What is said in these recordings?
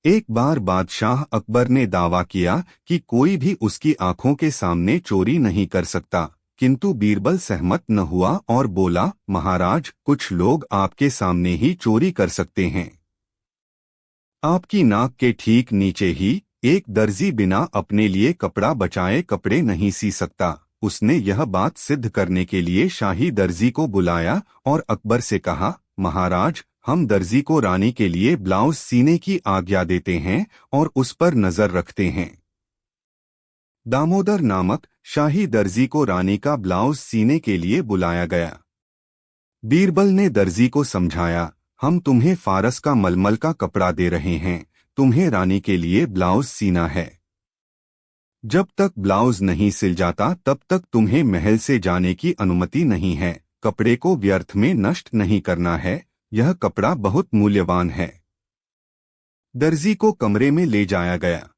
एक बार बादशाह अकबर ने दावा किया कि कोई भी उसकी आंखों के सामने चोरी नहीं कर सकता, किंतु बीरबल सहमत न हुआ और बोला, महाराज, कुछ लोग आपके सामने ही चोरी कर सकते हैं। आपकी नाक के ठीक नीचे ही एक दर्जी बिना अपने लिए कपड़ा बचाए कपड़े नहीं सी सकता। उसने यह बात सिद्ध करने के लिए शाही दर्जी को बुलाया और अकबर से कहा, महाराज, हम दर्जी को रानी के लिए ब्लाउज सीने की आज्ञा देते हैं और उस पर नजर रखते हैं। दामोदर नामक शाही दर्जी को रानी का ब्लाउज सीने के लिए बुलाया गया। बीरबल ने दर्जी को समझाया, हम तुम्हें फारस का मलमल का कपड़ा दे रहे हैं, तुम्हें रानी के लिए ब्लाउज सीना है। जब तक ब्लाउज नहीं सिल जाता तब तक तुम्हें महल से जाने की अनुमति नहीं है। कपड़े को व्यर्थ में नष्ट नहीं करना है, यह कपड़ा बहुत मूल्यवान है। दर्जी को कमरे में ले जाया गया।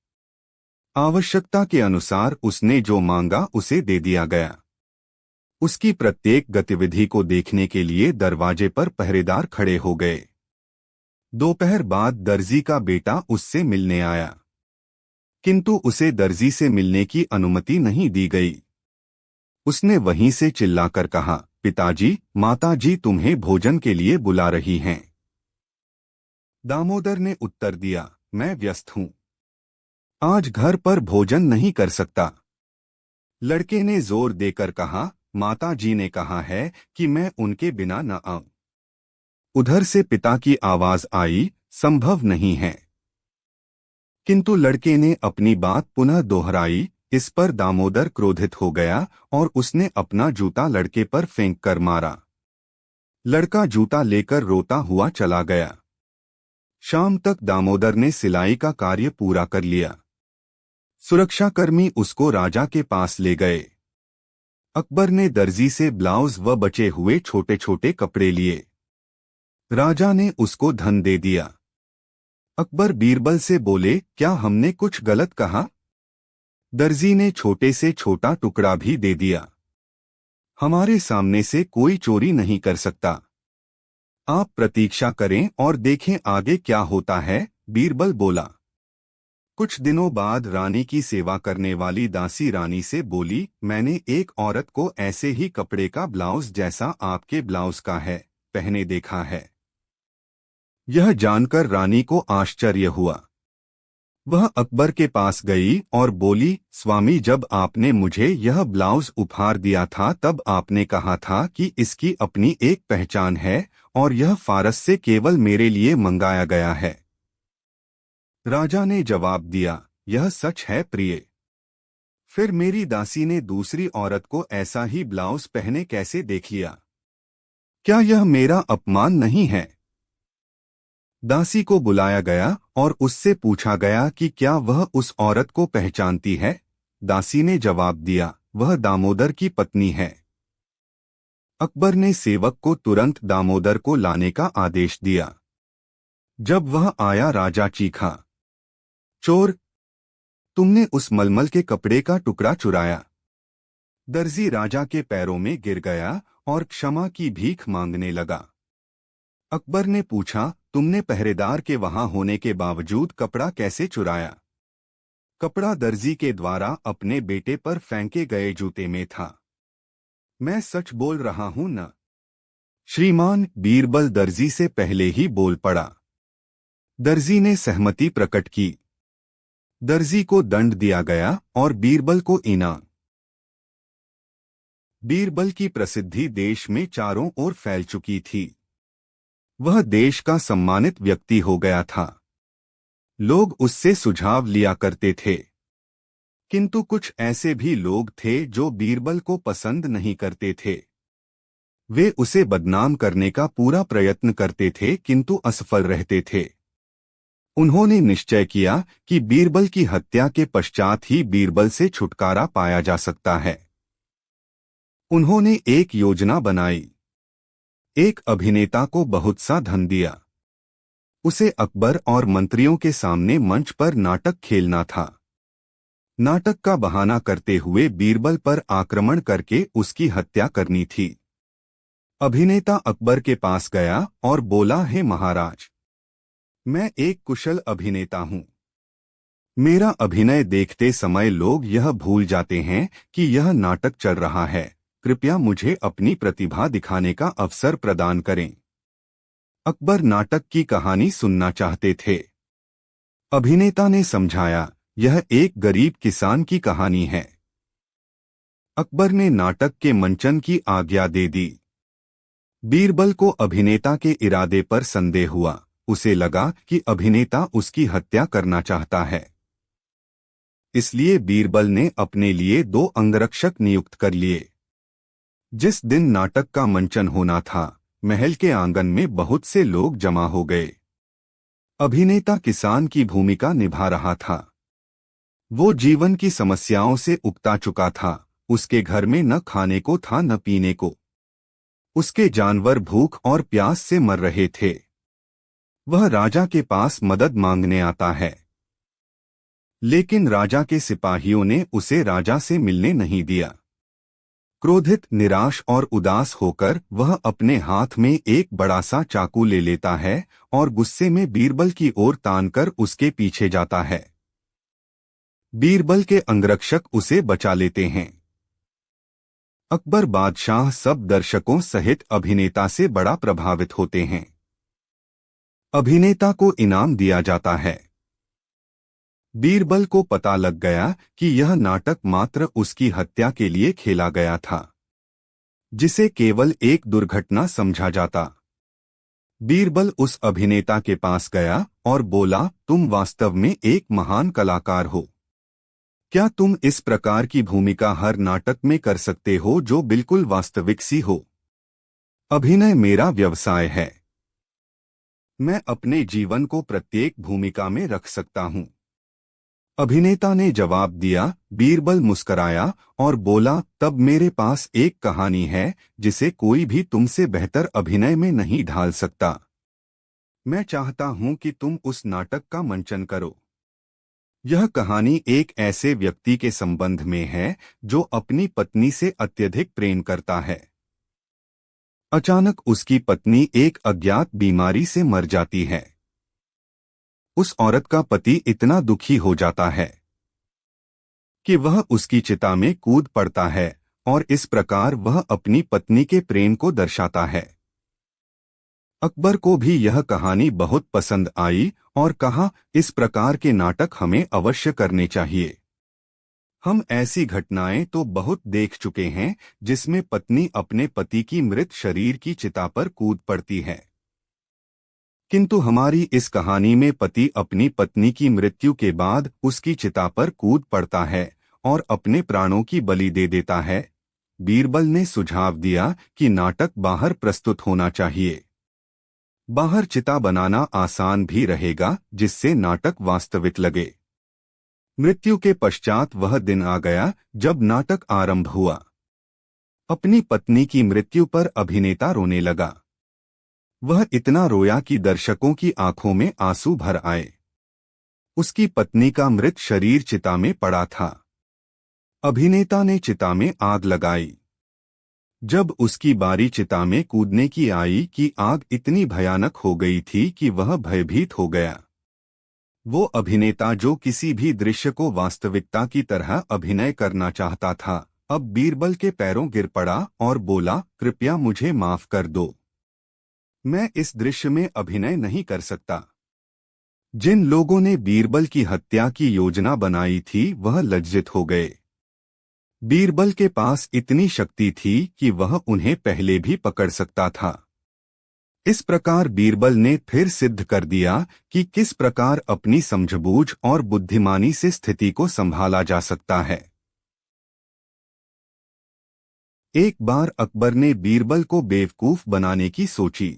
आवश्यकता के अनुसार उसने जो मांगा उसे दे दिया गया। उसकी प्रत्येक गतिविधि को देखने के लिए दरवाजे पर पहरेदार खड़े हो गए। दोपहर बाद दर्जी का बेटा उससे मिलने आया, किंतु उसे दर्जी से मिलने की अनुमति नहीं दी गई। उसने वहीं से चिल्लाकर कहा, पिताजी, माताजी तुम्हें भोजन के लिए बुला रही हैं। दामोदर ने उत्तर दिया, मैं व्यस्त हूं, आज घर पर भोजन नहीं कर सकता। लड़के ने जोर देकर कहा, माताजी ने कहा है कि मैं उनके बिना न आऊं। उधर से पिता की आवाज आई, संभव नहीं है। किंतु लड़के ने अपनी बात पुनः दोहराई। इस पर दामोदर क्रोधित हो गया और उसने अपना जूता लड़के पर फेंक कर मारा। लड़का जूता लेकर रोता हुआ चला गया। शाम तक दामोदर ने सिलाई का कार्य पूरा कर लिया। सुरक्षाकर्मी उसको राजा के पास ले गए। अकबर ने दर्जी से ब्लाउज व बचे हुए छोटे छोटे कपड़े लिए। राजा ने उसको धन दे दिया। अकबर बीरबल से बोले, क्या हमने कुछ गलत कहा? दर्जी ने छोटे से छोटा टुकड़ा भी दे दिया। हमारे सामने से कोई चोरी नहीं कर सकता। आप प्रतीक्षा करें और देखें आगे क्या होता है, बीरबल बोला। कुछ दिनों बाद रानी की सेवा करने वाली दासी रानी से बोली, मैंने एक औरत को ऐसे ही कपड़े का ब्लाउज जैसा आपके ब्लाउज का है पहने देखा है। यह जानकर रानी को आश्चर्य हुआ। वह अकबर के पास गई और बोली, स्वामी, जब आपने मुझे यह ब्लाउज उपहार दिया था तब आपने कहा था कि इसकी अपनी एक पहचान है और यह फारस से केवल मेरे लिए मंगाया गया है। राजा ने जवाब दिया, यह सच है प्रिय। फिर मेरी दासी ने दूसरी औरत को ऐसा ही ब्लाउज पहने कैसे देख लिया? क्या यह मेरा अपमान नहीं है? दासी को बुलाया गया और उससे पूछा गया कि क्या वह उस औरत को पहचानती है। दासी ने जवाब दिया, वह दामोदर की पत्नी है। अकबर ने सेवक को तुरंत दामोदर को लाने का आदेश दिया। जब वह आया, राजा चीखा, चोर, तुमने उस मलमल के कपड़े का टुकड़ा चुराया। दर्जी राजा के पैरों में गिर गया और क्षमा की भीख मांगने लगा। अकबर ने पूछा, तुमने पहरेदार के वहां होने के बावजूद कपड़ा कैसे चुराया? कपड़ा दर्जी के द्वारा अपने बेटे पर फेंके गए जूते में था। मैं सच बोल रहा हूं न? श्रीमान बीरबल दर्जी से पहले ही बोल पड़ा। दर्जी ने सहमति प्रकट की। दर्जी को दंड दिया गया और बीरबल को इनाम। बीरबल की प्रसिद्धि देश में चारों ओर फैल चुकी थी। वह देश का सम्मानित व्यक्ति हो गया था। लोग उससे सुझाव लिया करते थे। किंतु कुछ ऐसे भी लोग थे जो बीरबल को पसंद नहीं करते थे। वे उसे बदनाम करने का पूरा प्रयत्न करते थे किंतु असफल रहते थे। उन्होंने निश्चय किया कि बीरबल की हत्या के पश्चात ही बीरबल से छुटकारा पाया जा सकता है। उन्होंने एक योजना बनाई। एक अभिनेता को बहुत सा धन दिया। उसे अकबर और मंत्रियों के सामने मंच पर नाटक खेलना था। नाटक का बहाना करते हुए बीरबल पर आक्रमण करके उसकी हत्या करनी थी। अभिनेता अकबर के पास गया और बोला, हे महाराज, मैं एक कुशल अभिनेता हूँ। मेरा अभिनय देखते समय लोग यह भूल जाते हैं कि यह नाटक चल रहा है। कृपया मुझे अपनी प्रतिभा दिखाने का अवसर प्रदान करें। अकबर नाटक की कहानी सुनना चाहते थे। अभिनेता ने समझाया, यह एक गरीब किसान की कहानी है। अकबर ने नाटक के मंचन की आज्ञा दे दी। बीरबल को अभिनेता के इरादे पर संदेह हुआ। उसे लगा कि अभिनेता उसकी हत्या करना चाहता है। इसलिए बीरबल ने अपने लिए 2 अंगरक्षक नियुक्त कर लिए। जिस दिन नाटक का मंचन होना था, महल के आंगन में बहुत से लोग जमा हो गए। अभिनेता किसान की भूमिका निभा रहा था। वो जीवन की समस्याओं से उकता चुका था। उसके घर में न खाने को था न पीने को। उसके जानवर भूख और प्यास से मर रहे थे। वह राजा के पास मदद मांगने आता है, लेकिन राजा के सिपाहियों ने उसे राजा से मिलने नहीं दिया। क्रोधित, निराश और उदास होकर वह अपने हाथ में एक बड़ा सा चाकू ले लेता है और गुस्से में बीरबल की ओर तानकर उसके पीछे जाता है। बीरबल के अंगरक्षक उसे बचा लेते हैं। अकबर बादशाह सब दर्शकों सहित अभिनेता से बड़ा प्रभावित होते हैं। अभिनेता को इनाम दिया जाता है। बीरबल को पता लग गया कि यह नाटक मात्र उसकी हत्या के लिए खेला गया था, जिसे केवल एक दुर्घटना समझा जाता। बीरबल उस अभिनेता के पास गया और बोला, तुम वास्तव में एक महान कलाकार हो। क्या तुम इस प्रकार की भूमिका हर नाटक में कर सकते हो जो बिल्कुल वास्तविक सी हो? अभिनय मेरा व्यवसाय है। मैं अपने जीवन को प्रत्येक भूमिका में रख सकता हूँ। अभिनेता ने जवाब दिया। बीरबल मुस्कराया और बोला, तब मेरे पास एक कहानी है जिसे कोई भी तुमसे बेहतर अभिनय में नहीं ढाल सकता। मैं चाहता हूँ कि तुम उस नाटक का मंचन करो। यह कहानी एक ऐसे व्यक्ति के संबंध में है जो अपनी पत्नी से अत्यधिक प्रेम करता है। अचानक उसकी पत्नी एक अज्ञात बीमारी से मर जाती है। उस औरत का पति इतना दुखी हो जाता है कि वह उसकी चिता में कूद पड़ता है और इस प्रकार वह अपनी पत्नी के प्रेम को दर्शाता है। अकबर को भी यह कहानी बहुत पसंद आई और कहा, इस प्रकार के नाटक हमें अवश्य करने चाहिए। हम ऐसी घटनाएं तो बहुत देख चुके हैं जिसमें पत्नी अपने पति की मृत शरीर की चिता पर कूद पड़ती है, किंतु हमारी इस कहानी में पति अपनी पत्नी की मृत्यु के बाद उसकी चिता पर कूद पड़ता है और अपने प्राणों की बलि दे देता है। बीरबल ने सुझाव दिया कि नाटक बाहर प्रस्तुत होना चाहिए। बाहर चिता बनाना आसान भी रहेगा, जिससे नाटक वास्तविक लगे। मृत्यु के पश्चात वह दिन आ गया जब नाटक आरंभ हुआ। अपनी पत्नी की मृत्यु पर अभिनेता रोने लगा। वह इतना रोया कि दर्शकों की आंखों में आंसू भर आए। उसकी पत्नी का मृत शरीर चिता में पड़ा था। अभिनेता ने चिता में आग लगाई। जब उसकी बारी चिता में कूदने की आई कि आग इतनी भयानक हो गई थी कि वह भयभीत हो गया। वो अभिनेता जो किसी भी दृश्य को वास्तविकता की तरह अभिनय करना चाहता था, अब बीरबल के पैरों गिर पड़ा और बोला, कृपया मुझे माफ कर दो। मैं इस दृश्य में अभिनय नहीं कर सकता। जिन लोगों ने बीरबल की हत्या की योजना बनाई थी वह लज्जित हो गए। बीरबल के पास इतनी शक्ति थी कि वह उन्हें पहले भी पकड़ सकता था। इस प्रकार बीरबल ने फिर सिद्ध कर दिया कि किस प्रकार अपनी समझबूझ और बुद्धिमानी से स्थिति को संभाला जा सकता है। एक बार अकबर ने बीरबल को बेवकूफ बनाने की सोची।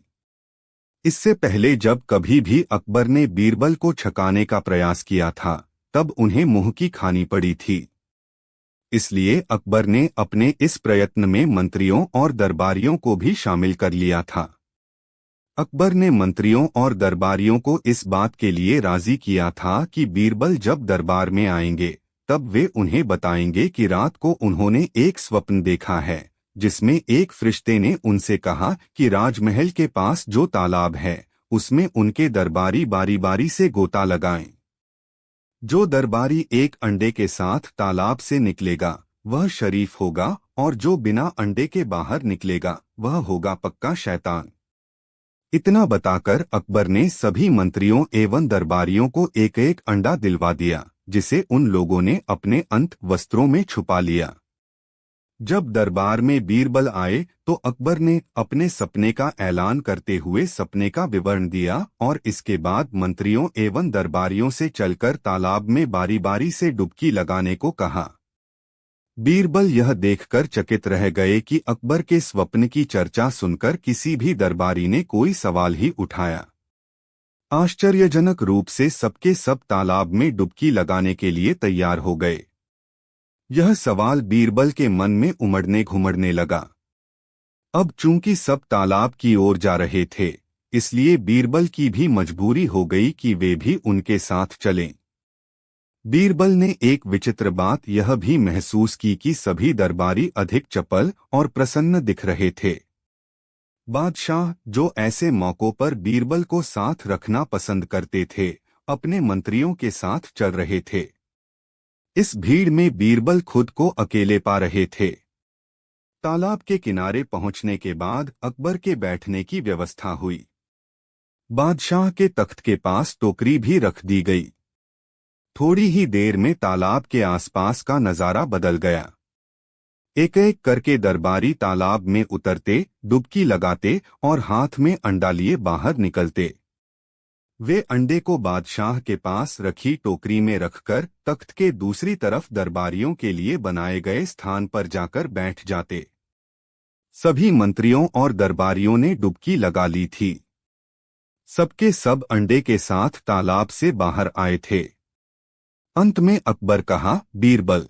इससे पहले जब कभी भी अकबर ने बीरबल को छकाने का प्रयास किया था, तब उन्हें मुंह की खानी पड़ी थी। इसलिए अकबर ने अपने इस प्रयत्न में मंत्रियों और दरबारियों को भी शामिल कर लिया था। अकबर ने मंत्रियों और दरबारियों को इस बात के लिए राजी किया था कि बीरबल जब दरबार में आएंगे तब वे उन्हें बताएंगे कि रात को उन्होंने एक स्वप्न देखा है, जिसमें एक फरिश्ते ने उनसे कहा कि राजमहल के पास जो तालाब है उसमें उनके दरबारी बारी बारी से गोता लगाएं। जो दरबारी एक अंडे के साथ तालाब से निकलेगा वह शरीफ होगा, और जो बिना अंडे के बाहर निकलेगा वह होगा पक्का शैतान। इतना बताकर अकबर ने सभी मंत्रियों एवं दरबारियों को एक एक अंडा दिलवा दिया, जिसे उन लोगों ने अपने अंत वस्त्रों में छुपा लिया। जब दरबार में बीरबल आए तो अकबर ने अपने सपने का ऐलान करते हुए सपने का विवरण दिया, और इसके बाद मंत्रियों एवं दरबारियों से चलकर तालाब में बारी बारी से डुबकी लगाने को कहा। बीरबल यह देखकर चकित रह गए कि अकबर के स्वप्न की चर्चा सुनकर किसी भी दरबारी ने कोई सवाल ही उठाया। आश्चर्यजनक रूप से सबके सब तालाब में डुबकी लगाने के लिए तैयार हो गए। यह सवाल बीरबल के मन में उमड़ने घुमड़ने लगा। अब चूंकि सब तालाब की ओर जा रहे थे, इसलिए बीरबल की भी मजबूरी हो गई कि वे भी उनके साथ चलें। बीरबल ने एक विचित्र बात यह भी महसूस की कि सभी दरबारी अधिक चपल और प्रसन्न दिख रहे थे। बादशाह, जो ऐसे मौकों पर बीरबल को साथ रखना पसंद करते थे, अपने मंत्रियों के साथ चल रहे थे। इस भीड़ में बीरबल खुद को अकेले पा रहे थे। तालाब के किनारे पहुंचने के बाद अकबर के बैठने की व्यवस्था हुई। बादशाह के तख्त के पास टोकरी भी रख दी गई। थोड़ी ही देर में तालाब के आसपास का नजारा बदल गया। एक एक करके दरबारी तालाब में उतरते, डुबकी लगाते और हाथ में अंडा लिए बाहर निकलते। वे अंडे को बादशाह के पास रखी टोकरी में रखकर तख्त के दूसरी तरफ दरबारियों के लिए बनाए गए स्थान पर जाकर बैठ जाते। सभी मंत्रियों और दरबारियों ने डुबकी लगा ली थी। सबके सब अंडे के साथ तालाब से बाहर आए थे। अंत में अकबर कहा, बीरबल,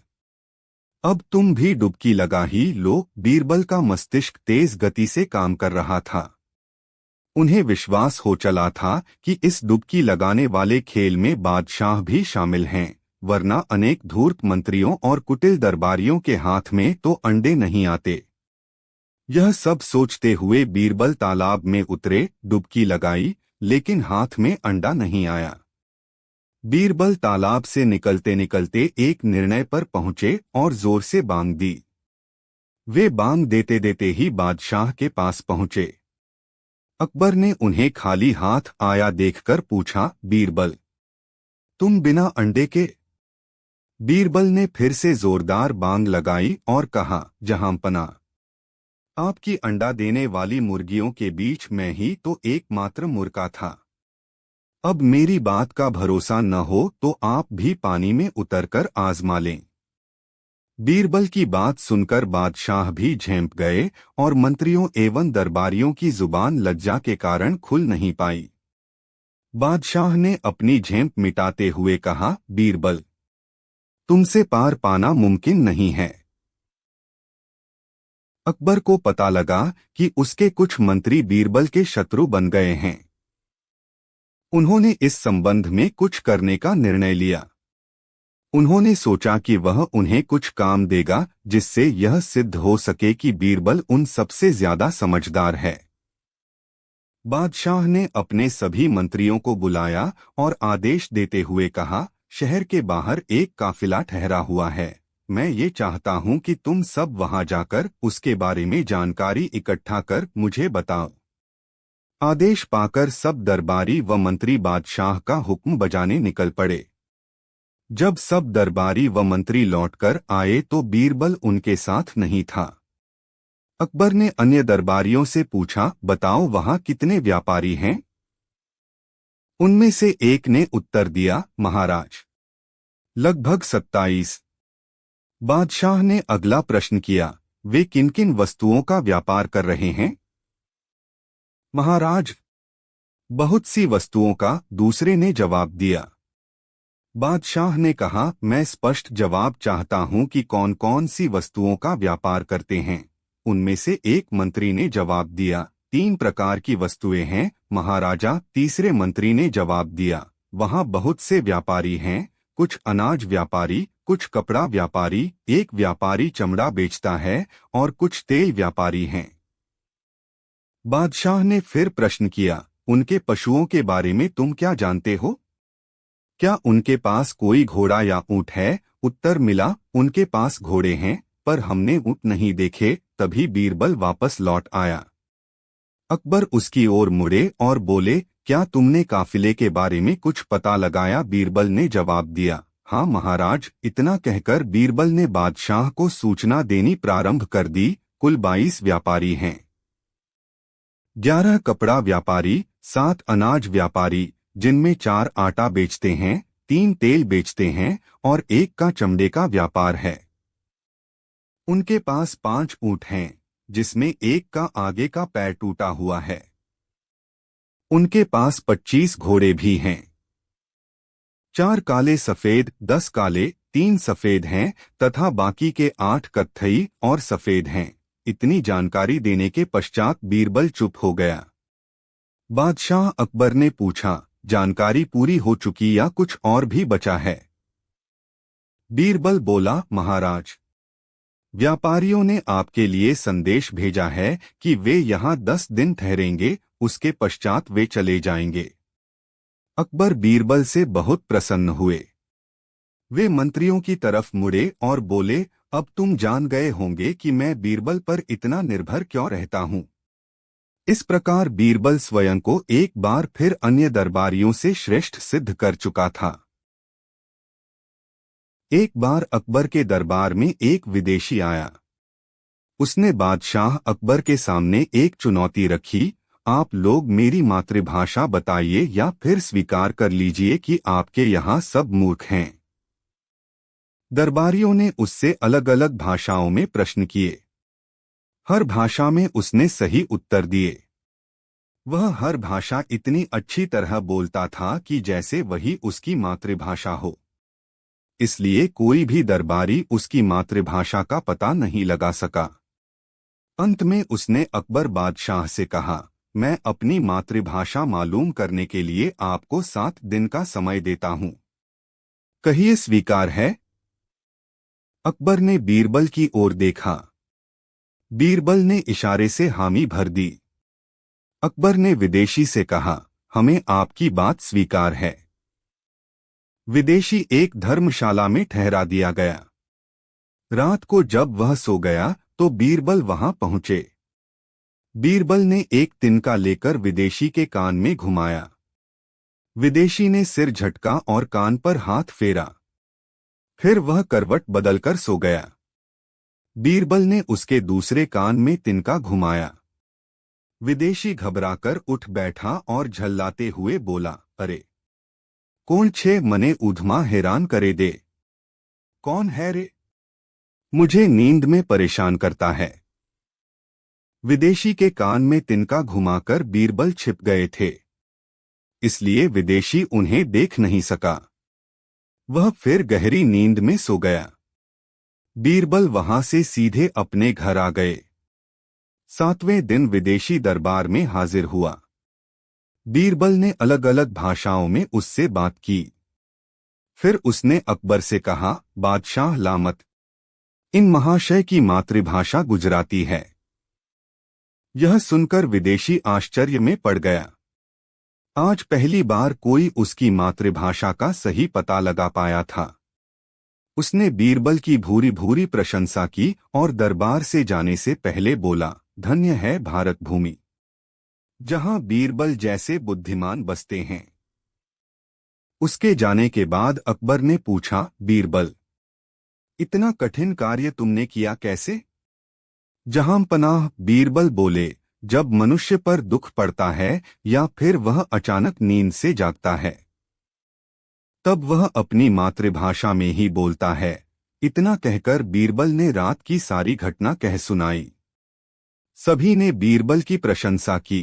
अब तुम भी डुबकी लगा ही लो। बीरबल का मस्तिष्क तेज गति से काम कर रहा था। उन्हें विश्वास हो चला था कि इस डुबकी लगाने वाले खेल में बादशाह भी शामिल हैं, वरना अनेक धूर्त मंत्रियों और कुटिल दरबारियों के हाथ में तो अंडे नहीं आते। यह सब सोचते हुए बीरबल तालाब में उतरे, डुबकी लगाई, लेकिन हाथ में अंडा नहीं आया। बीरबल तालाब से निकलते निकलते एक निर्णय पर पहुंचे और जोर से बांग दी। वे बांग देते देते ही बादशाह के पास पहुंचे। अकबर ने उन्हें खाली हाथ आया देखकर पूछा, बीरबल, तुम बिना अंडे के? बीरबल ने फिर से जोरदार बांग लगाई और कहा, जहांपना, आपकी अंडा देने वाली मुर्गियों के बीच मैं ही तो एकमात्र मुर्गा था। अब मेरी बात का भरोसा न हो तो आप भी पानी में उतरकर आजमा लें। बीरबल की बात सुनकर बादशाह भी झेंप गए और मंत्रियों एवं दरबारियों की जुबान लज्जा के कारण खुल नहीं पाई। बादशाह ने अपनी झेंप मिटाते हुए कहा, बीरबल, तुमसे पार पाना मुमकिन नहीं है। अकबर को पता लगा कि उसके कुछ मंत्री बीरबल के शत्रु बन गए हैं। उन्होंने इस संबंध में कुछ करने का निर्णय लिया। उन्होंने सोचा कि वह उन्हें कुछ काम देगा जिससे यह सिद्ध हो सके कि बीरबल उन सबसे ज्यादा समझदार है। बादशाह ने अपने सभी मंत्रियों को बुलाया और आदेश देते हुए कहा, शहर के बाहर एक काफिला ठहरा हुआ है। मैं ये चाहता हूं कि तुम सब वहां जाकर उसके बारे में जानकारी इकट्ठा कर मुझे बताओ। आदेश पाकर सब दरबारी व मंत्री बादशाह का हुक्म बजाने निकल पड़े। जब सब दरबारी व मंत्री लौटकर आए तो बीरबल उनके साथ नहीं था। अकबर ने अन्य दरबारियों से पूछा, बताओ वहां कितने व्यापारी हैं? उनमें से एक ने उत्तर दिया, महाराज, लगभग 27। बादशाह ने अगला प्रश्न किया, वे किन किन वस्तुओं का व्यापार कर रहे हैं? महाराज, बहुत सी वस्तुओं का, दूसरे ने जवाब दिया। बादशाह ने कहा, मैं स्पष्ट जवाब चाहता हूं कि कौन कौन सी वस्तुओं का व्यापार करते हैं। उनमें से एक मंत्री ने जवाब दिया, 3 प्रकार की वस्तुएं हैं, महाराजा। तीसरे मंत्री ने जवाब दिया, वहां बहुत से व्यापारी हैं, कुछ अनाज व्यापारी, कुछ कपड़ा व्यापारी, एक व्यापारी चमड़ा बेचता है और कुछ तेल व्यापारी हैं। बादशाह ने फिर प्रश्न किया, उनके पशुओं के बारे में तुम क्या जानते हो? क्या उनके पास कोई घोड़ा या ऊंट है? उत्तर मिला, उनके पास घोड़े हैं, पर हमने ऊंट नहीं देखे। तभी बीरबल वापस लौट आया। अकबर उसकी ओर मुड़े और बोले, क्या तुमने काफिले के बारे में कुछ पता लगाया? बीरबल ने जवाब दिया, हाँ महाराज। इतना कहकर बीरबल ने बादशाह को सूचना देनी प्रारंभ कर दी। कुल 22 व्यापारी हैं। 11 कपड़ा व्यापारी, 7 अनाज व्यापारी, जिनमें 4 आटा बेचते हैं, 3 तेल बेचते हैं और 1 का चमड़े का व्यापार है। उनके पास 5 ऊंट हैं, जिसमें 1 का आगे का पैर टूटा हुआ है। उनके पास 25 घोड़े भी हैं। 4 काले सफेद, 10 काले, 3 सफेद हैं तथा बाकी के 8 कत्थई और सफेद हैं। इतनी जानकारी देने के पश्चात बीरबल चुप हो गया। बादशाह अकबर ने पूछा, जानकारी पूरी हो चुकी या कुछ और भी बचा है? बीरबल बोला, महाराज, व्यापारियों ने आपके लिए संदेश भेजा है कि वे यहाँ 10 दिन ठहरेंगे, उसके पश्चात वे चले जाएंगे। अकबर बीरबल से बहुत प्रसन्न हुए। वे मंत्रियों की तरफ मुड़े और बोले, अब तुम जान गए होंगे कि मैं बीरबल पर इतना निर्भर क्यों रहता हूँ। इस प्रकार बीरबल स्वयं को एक बार फिर अन्य दरबारियों से श्रेष्ठ सिद्ध कर चुका था। एक बार अकबर के दरबार में एक विदेशी आया। उसने बादशाह अकबर के सामने एक चुनौती रखी, आप लोग मेरी मातृभाषा बताइए या फिर स्वीकार कर लीजिए कि आपके यहाँ सब मूर्ख हैं। दरबारियों ने उससे अलग अलग भाषाओं में प्रश्न किए। हर भाषा में उसने सही उत्तर दिए। वह हर भाषा इतनी अच्छी तरह बोलता था कि जैसे वही उसकी मातृभाषा हो। इसलिए कोई भी दरबारी उसकी मातृभाषा का पता नहीं लगा सका। अंत में उसने अकबर बादशाह से कहा, मैं अपनी मातृभाषा मालूम करने के लिए आपको 7 दिन का समय देता हूं। कहिए, स्वीकार है? अकबर ने बीरबल की ओर देखा। बीरबल ने इशारे से हामी भर दी। अकबर ने विदेशी से कहा, हमें आपकी बात स्वीकार है। विदेशी एक धर्मशाला में ठहरा दिया गया। रात को जब वह सो गया तो बीरबल वहां पहुंचे। बीरबल ने एक तिनका लेकर विदेशी के कान में घुमाया। विदेशी ने सिर झटका और कान पर हाथ फेरा। फिर वह करवट बदलकर सो गया। बीरबल ने उसके दूसरे कान में तिनका घुमाया। विदेशी घबराकर उठ बैठा और झल्लाते हुए बोला, अरे कौन छे मने ऊधमा हैरान करे दे। कौन है रे? मुझे नींद में परेशान करता है। विदेशी के कान में तिनका घुमाकर बीरबल छिप गए थे, इसलिए विदेशी उन्हें देख नहीं सका। वह फिर गहरी नींद में सो गया। बीरबल वहां से सीधे अपने घर आ गए। 7वें दिन विदेशी दरबार में हाजिर हुआ। बीरबल ने अलग अलग भाषाओं में उससे बात की। फिर उसने अकबर से कहा, बादशाह लामत, इन महाशय की मातृभाषा गुजराती है। यह सुनकर विदेशी आश्चर्य में पड़ गया। आज पहली बार कोई उसकी मातृभाषा का सही पता लगा पाया था। उसने बीरबल की भूरी भूरी प्रशंसा की और दरबार से जाने से पहले बोला, धन्य है भारत भूमि, जहां बीरबल जैसे बुद्धिमान बसते हैं। उसके जाने के बाद अकबर ने पूछा, बीरबल, इतना कठिन कार्य तुमने किया कैसे? जहां पनाह, बीरबल बोले, जब मनुष्य पर दुख पड़ता है या फिर वह अचानक नींद से जागता है, तब वह अपनी मातृभाषा में ही बोलता है। इतना कहकर बीरबल ने रात की सारी घटना कह सुनाई। सभी ने बीरबल की प्रशंसा की।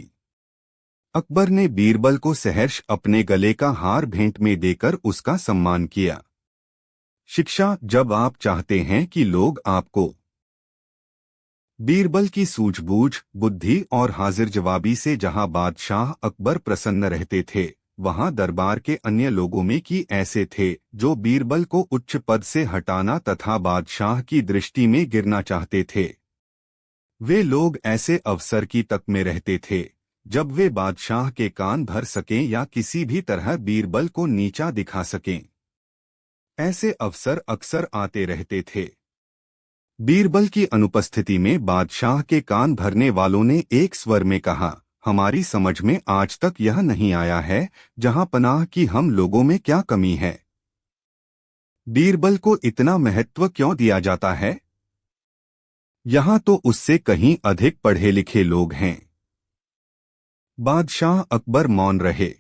अकबर ने बीरबल को सहर्ष अपने गले का हार भेंट में देकर उसका सम्मान किया। शिक्षा, जब आप चाहते हैं कि लोग आपको। बीरबल की सूझबूझ, बुद्धि और हाजिर जवाबी से जहां बादशाह अकबर प्रसन्न रहते थे, वहां दरबार के अन्य लोगों में की ऐसे थे जो बीरबल को उच्च पद से हटाना तथा बादशाह की दृष्टि में गिरना चाहते थे। वे लोग ऐसे अवसर की तक में रहते थे जब वे बादशाह के कान भर सकें या किसी भी तरह बीरबल को नीचा दिखा सकें। ऐसे अवसर अक्सर आते रहते थे। बीरबल की अनुपस्थिति में बादशाह के कान भरने वालों ने एक स्वर में कहा, हमारी समझ में आज तक यह नहीं आया है जहां पनाह की हम लोगों में क्या कमी है। बीरबल को इतना महत्व क्यों दिया जाता है? यहां तो उससे कहीं अधिक पढ़े लिखे लोग हैं। बादशाह अकबर मौन रहे।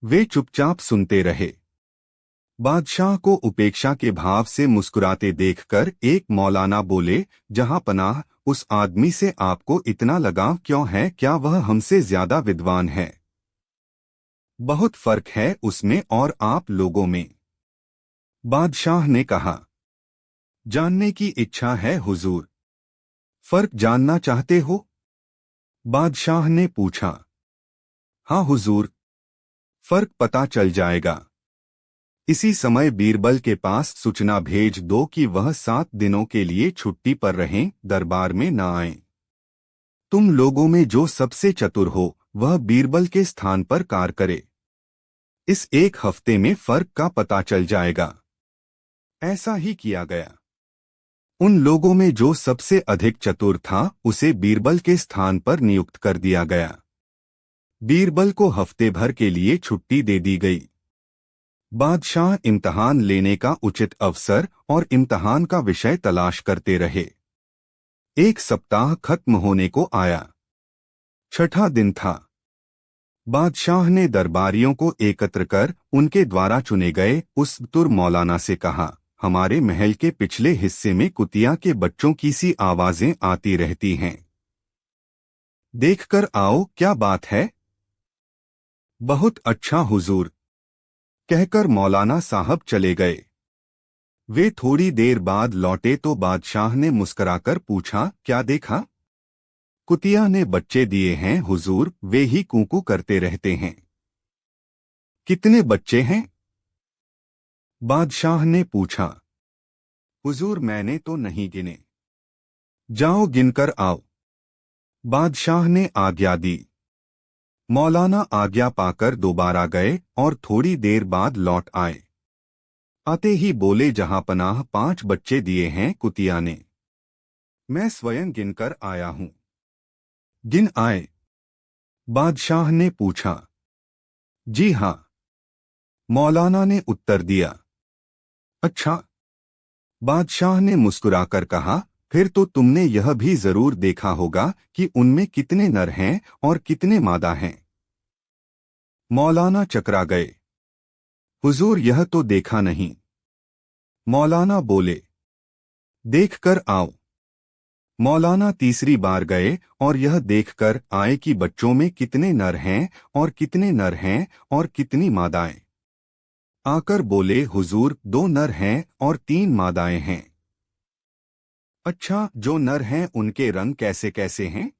वे चुपचाप सुनते रहे। बादशाह को उपेक्षा के भाव से मुस्कुराते देखकर एक मौलाना बोले, जहां पनाह, उस आदमी से आपको इतना लगाव क्यों है? क्या वह हमसे ज्यादा विद्वान है? बहुत फर्क है उसमें और आप लोगों में। बादशाह ने कहा, जानने की इच्छा है हुजूर। फर्क जानना चाहते हो? बादशाह ने पूछा। हाँ हुजूर, फर्क पता चल जाएगा। इसी समय बीरबल के पास सूचना भेज दो कि वह 7 दिनों के लिए छुट्टी पर रहें, दरबार में न आएं। तुम लोगों में जो सबसे चतुर हो वह बीरबल के स्थान पर कार्य करे। इस 1 हफ्ते में फर्क का पता चल जाएगा। ऐसा ही किया गया। उन लोगों में जो सबसे अधिक चतुर था उसे बीरबल के स्थान पर नियुक्त कर दिया गया। बीरबल को हफ्ते भर के लिए छुट्टी दे दी गई। बादशाह इम्तहान लेने का उचित अवसर और इम्तहान का विषय तलाश करते रहे। 1 सप्ताह खत्म होने को आया। 6ठा दिन था। बादशाह ने दरबारियों को एकत्र कर उनके द्वारा चुने गए उस तुर मौलाना से कहा, हमारे महल के पिछले हिस्से में कुतिया के बच्चों की सी आवाजें आती रहती हैं। देखकर आओ, क्या बात है? बहुत अच्छा हुजूर, कहकर मौलाना साहब चले गए। वे थोड़ी देर बाद लौटे तो बादशाह ने मुस्कुराकर पूछा, क्या देखा? कुतिया ने बच्चे दिए हैं हुजूर, वे ही कूकू करते रहते हैं। कितने बच्चे हैं? बादशाह ने पूछा। हुजूर, मैंने तो नहीं गिने। जाओ गिनकर आओ। बादशाह ने आज्ञा दी। मौलाना आज्ञा पाकर दोबारा गए और थोड़ी देर बाद लौट आए। आते ही बोले, जहां पनाह 5 बच्चे दिए हैं कुतिया ने। मैं स्वयं गिनकर आया हूं। गिन आए? बादशाह ने पूछा। जी हां, मौलाना ने उत्तर दिया। अच्छा। बादशाह ने मुस्कुराकर कहा, फिर तो तुमने यह भी जरूर देखा होगा कि उनमें कितने नर हैं और कितने मादा हैं। मौलाना चकरा गए। हुजूर, यह तो देखा नहीं। मौलाना बोले। देखकर आओ। मौलाना तीसरी बार गए और यह देखकर आए कि बच्चों में कितने नर हैं और कितने नर हैं और कितनी मादाएं। आकर बोले, हुजूर, 2 नर हैं और 3 मादाएं हैं। अच्छा, जो नर हैं उनके रंग कैसे कैसे हैं?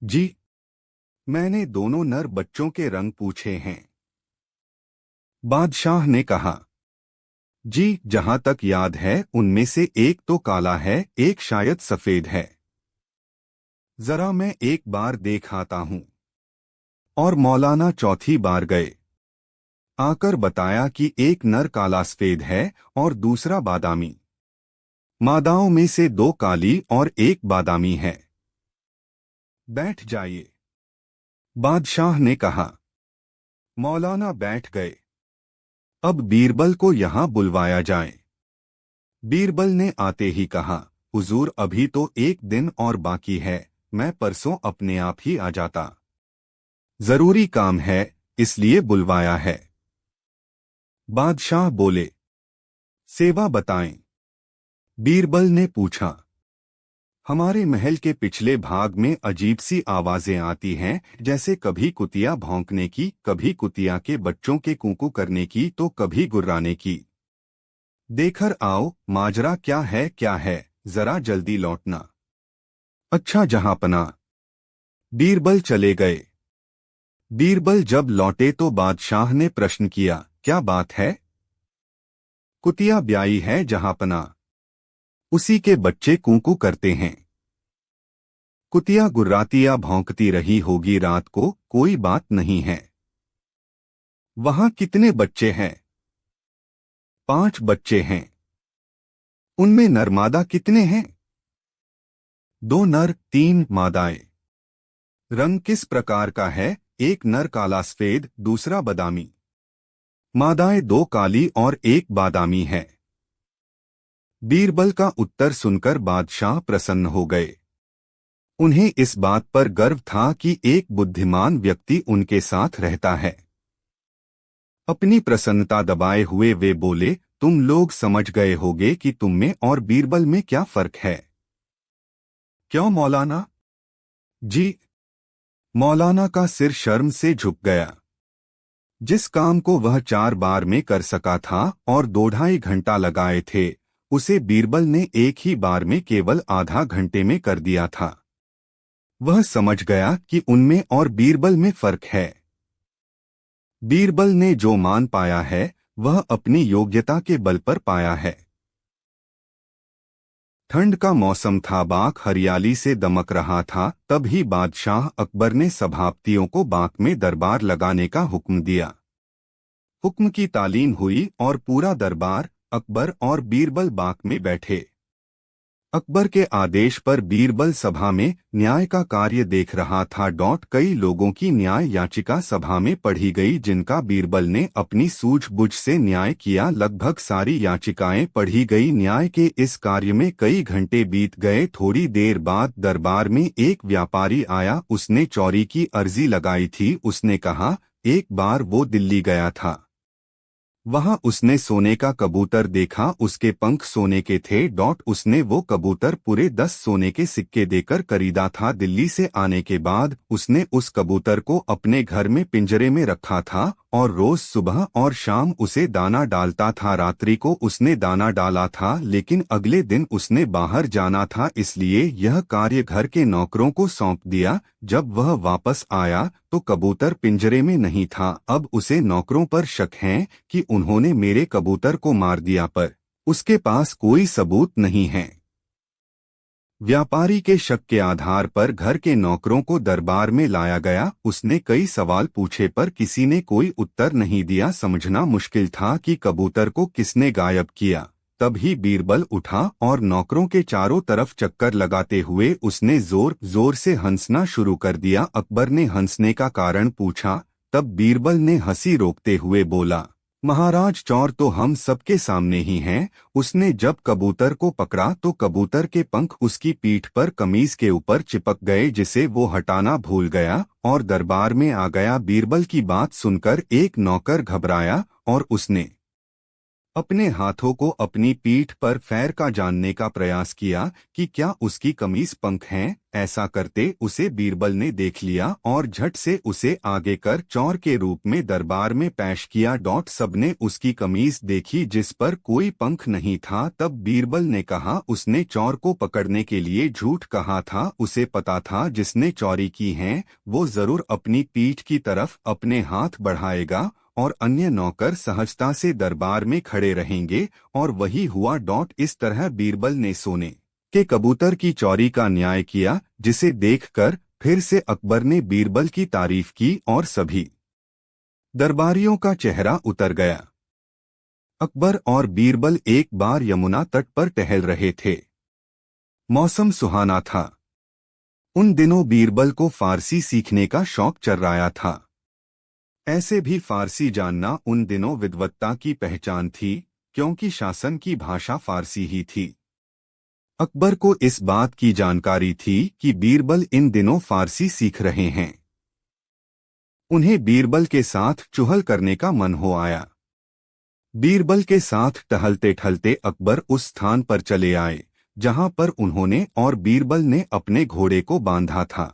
जी, मैंने दोनों नर बच्चों के रंग पूछे हैं। बादशाह ने कहा। जी, जहां तक याद है उनमें से एक तो काला है, एक शायद सफेद है। जरा मैं एक बार देख आता हूं। और मौलाना चौथी बार गए। आकर बताया कि एक नर काला सफेद है और दूसरा बादामी। मादाओं में से 2 काली और 1 बादामी है। बैठ जाइए, बादशाह ने कहा। मौलाना बैठ गए। अब बीरबल को यहां बुलवाया जाए। बीरबल ने आते ही कहा, हुजूर, अभी तो 1 दिन और बाकी है, मैं परसों अपने आप ही आ जाता। जरूरी काम है, इसलिए बुलवाया है। बादशाह बोले। सेवा बताएं। बीरबल ने पूछा। हमारे महल के पिछले भाग में अजीब सी आवाजें आती हैं, जैसे कभी कुतिया भौंकने की, कभी कुतिया के बच्चों के कूकू करने की तो कभी गुर्राने की। देखकर आओ, माजरा क्या है, जरा जल्दी लौटना। अच्छा जहांपना। बीरबल चले गए। बीरबल जब लौटे तो बादशाह ने प्रश्न किया, क्या बात है? कुतिया ब्याई है जहांपना। उसी के बच्चे कूकू करते हैं। कुतिया गुर्राती या भौंकती रही होगी रात को, कोई बात नहीं है। वहां कितने बच्चे हैं? 5 बच्चे हैं। उनमें नरमादा कितने हैं? 2 नर, 3 मादाएं। रंग किस प्रकार का है? एक नर काला सफेद, दूसरा बादामी। मादाएं 2 काली और 1 बादामी है। बीरबल का उत्तर सुनकर बादशाह प्रसन्न हो गए। उन्हें इस बात पर गर्व था कि एक बुद्धिमान व्यक्ति उनके साथ रहता है। अपनी प्रसन्नता दबाए हुए वे बोले, तुम लोग समझ गए होगे कि तुम में और बीरबल में क्या फर्क है। क्यों मौलाना जी? मौलाना का सिर शर्म से झुक गया। जिस काम को वह 4 बार में कर सका था और 2-2.5 घंटा लगाए थे, उसे बीरबल ने एक ही बार में केवल आधा घंटे में कर दिया था। वह समझ गया कि उनमें और बीरबल में फर्क है। बीरबल ने जो मान पाया है वह अपनी योग्यता के बल पर पाया है। ठंड का मौसम था, बाग हरियाली से दमक रहा था। तभी बादशाह अकबर ने सभापतियों को बाग में दरबार लगाने का हुक्म दिया। हुक्म की तालीम हुई और पूरा दरबार, अकबर और बीरबल बाग में बैठे। अकबर के आदेश पर बीरबल सभा में न्याय का कार्य देख रहा था। कई लोगों की न्याय याचिका सभा में पढ़ी गई, जिनका बीरबल ने अपनी सूझबूझ से न्याय किया। लगभग सारी याचिकाएं पढ़ी गई। न्याय के इस कार्य में कई घंटे बीत गए। थोड़ी देर बाद दरबार में एक व्यापारी आया। उसने चोरी की अर्जी लगाई थी। उसने कहा, एक बार वो दिल्ली गया था। वहां उसने सोने का कबूतर देखा। उसके पंख सोने के थे। उसने वो कबूतर पूरे 10 सोने के सिक्के देकर खरीदा था। दिल्ली से आने के बाद उसने उस कबूतर को अपने घर में पिंजरे में रखा था और रोज सुबह और शाम उसे दाना डालता था। रात्रि को उसने दाना डाला था, लेकिन अगले दिन उसने बाहर जाना था, इसलिए यह कार्य घर के नौकरों को सौंप दिया। जब वह वापस आया तो कबूतर पिंजरे में नहीं था। अब उसे नौकरों पर शक है कि उन्होंने मेरे कबूतर को मार दिया, पर उसके पास कोई सबूत नहीं है। व्यापारी के शक के आधार पर घर के नौकरों को दरबार में लाया गया। उसने कई सवाल पूछे पर किसी ने कोई उत्तर नहीं दिया। समझना मुश्किल था कि कबूतर को किसने गायब किया। तभी बीरबल उठा और नौकरों के चारों तरफ चक्कर लगाते हुए उसने जोर जोर से हंसना शुरू कर दिया। अकबर ने हंसने का कारण पूछा। तब बीरबल ने हंसी रोकते हुए बोला, महाराज, चोर तो हम सबके सामने ही हैं। उसने जब कबूतर को पकड़ा तो कबूतर के पंख उसकी पीठ पर कमीज के ऊपर चिपक गए, जिसे वो हटाना भूल गया और दरबार में आ गया। बीरबल की बात सुनकर एक नौकर घबराया और उसने अपने हाथों को अपनी पीठ पर फेर का जानने का प्रयास किया कि क्या उसकी कमीज पंख हैं। ऐसा करते उसे बीरबल ने देख लिया और झट से उसे आगे कर चोर के रूप में दरबार में पेश किया। सबने उसकी कमीज देखी जिस पर कोई पंख नहीं था। तब बीरबल ने कहा, उसने चोर को पकड़ने के लिए झूठ कहा था। उसे पता था जिसने चोरी की है वो जरूर अपनी पीठ की तरफ अपने हाथ बढ़ाएगा और अन्य नौकर सहजता से दरबार में खड़े रहेंगे। और वही हुआ। इस तरह बीरबल ने सोने के कबूतर की चोरी का न्याय किया, जिसे देखकर फिर से अकबर ने बीरबल की तारीफ की और सभी दरबारियों का चेहरा उतर गया। अकबर और बीरबल एक बार यमुना तट पर टहल रहे थे। मौसम सुहाना था। उन दिनों बीरबल को फारसी सीखने का शौक चर्राया था। ऐसे भी फारसी जानना उन दिनों विद्वत्ता की पहचान थी, क्योंकि शासन की भाषा फारसी ही थी। अकबर को इस बात की जानकारी थी कि बीरबल इन दिनों फारसी सीख रहे हैं। उन्हें बीरबल के साथ चुहल करने का मन हो आया। बीरबल के साथ टहलते टहलते अकबर उस स्थान पर चले आए जहां पर उन्होंने और बीरबल ने अपने घोड़े को बांधा था।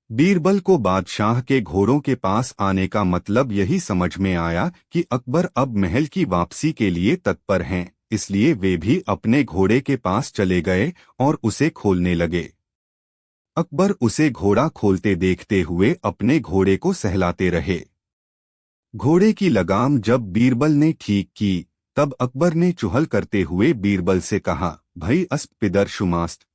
बीरबल को बादशाह के घोड़ों के पास आने का मतलब यही समझ में आया कि अकबर अब महल की वापसी के लिए तत्पर हैं, इसलिए वे भी अपने घोड़े के पास चले गए और उसे खोलने लगे। अकबर उसे घोड़ा खोलते देखते हुए अपने घोड़े को सहलाते रहे। घोड़े की लगाम जब बीरबल ने ठीक की, तब अकबर ने चुहल करते हुए बीरबल से कहा, भई अस्प पिदर शुमास्त।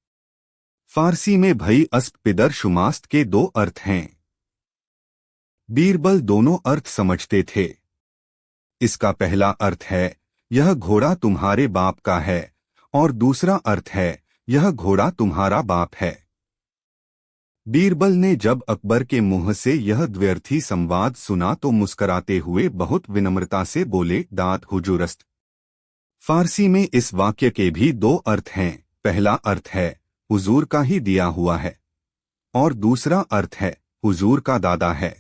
फारसी में भई अस्प पिदर शुमास्त के दो अर्थ हैं। बीरबल दोनों अर्थ समझते थे। इसका पहला अर्थ है यह घोड़ा तुम्हारे बाप का है, और दूसरा अर्थ है यह घोड़ा तुम्हारा बाप है। बीरबल ने जब अकबर के मुंह से यह द्व्यर्थी संवाद सुना तो मुस्कराते हुए बहुत विनम्रता से बोले, दात हुजूरस्त। फारसी में इस वाक्य के भी दो अर्थ हैं। पहला अर्थ है हुजूर का ही दिया हुआ है, और दूसरा अर्थ है हुजूर का दादा है।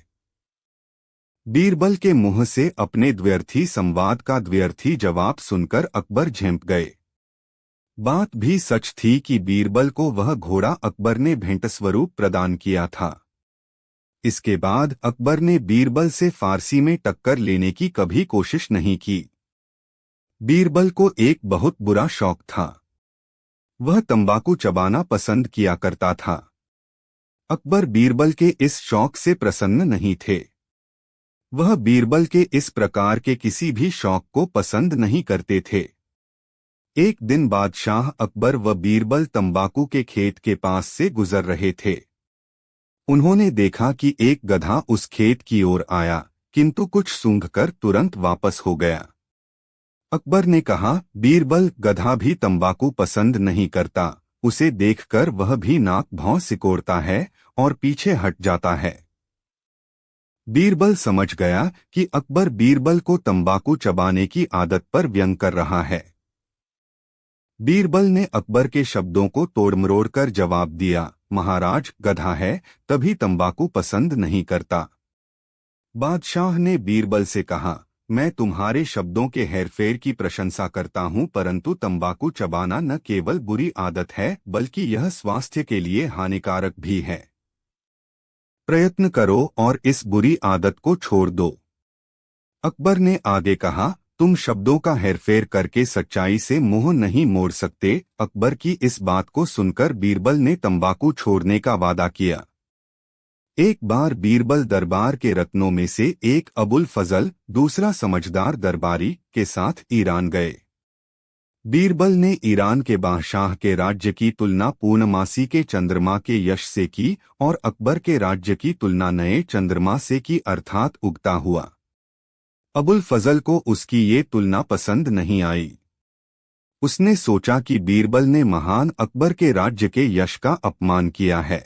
बीरबल के मुंह से अपने द्व्यर्थी संवाद का द्व्यर्थी जवाब सुनकर अकबर झेंप गए। बात भी सच थी कि बीरबल को वह घोड़ा अकबर ने भेंट स्वरूप प्रदान किया था। इसके बाद अकबर ने बीरबल से फारसी में टक्कर लेने की कभी कोशिश नहीं की। बीरबल को एक बहुत बुरा शौक था। वह तंबाकू चबाना पसंद किया करता था। अकबर बीरबल के इस शौक से प्रसन्न नहीं थे। वह बीरबल के इस प्रकार के किसी भी शौक को पसंद नहीं करते थे। एक दिन बादशाह अकबर व बीरबल तंबाकू के खेत के पास से गुजर रहे थे। उन्होंने देखा कि एक गधा उस खेत की ओर आया, किंतु कुछ सूंघकर तुरंत वापस हो गया। अकबर ने कहा, बीरबल, गधा भी तंबाकू पसंद नहीं करता। उसे देखकर वह भी नाक भौं सिकोड़ता है और पीछे हट जाता है। बीरबल समझ गया कि अकबर बीरबल को तंबाकू चबाने की आदत पर व्यंग कर रहा है। बीरबल ने अकबर के शब्दों को तोड़मरोड़ कर जवाब दिया, महाराज, गधा है तभी तंबाकू पसंद नहीं करता। बादशाह ने बीरबल से कहा, मैं तुम्हारे शब्दों के हेरफेर की प्रशंसा करता हूं, परंतु तंबाकू चबाना न केवल बुरी आदत है बल्कि यह स्वास्थ्य के लिए हानिकारक भी है। प्रयत्न करो और इस बुरी आदत को छोड़ दो। अकबर ने आगे कहा, तुम शब्दों का हेरफेर करके सच्चाई से मुंह नहीं मोड़ सकते। अकबर की इस बात को सुनकर बीरबल ने तंबाकू छोड़ने का वादा किया। एक बार बीरबल दरबार के रत्नों में से एक अबुल फजल, दूसरा समझदार दरबारी, के साथ ईरान गए। बीरबल ने ईरान के बादशाह के राज्य की तुलना पूर्णमासी के चंद्रमा के यश से की और अकबर के राज्य की तुलना नए चंद्रमा से की, अर्थात उगता हुआ। अबुल फजल को उसकी ये तुलना पसंद नहीं आई। उसने सोचा कि बीरबल ने महान अकबर के राज्य के यश का अपमान किया है।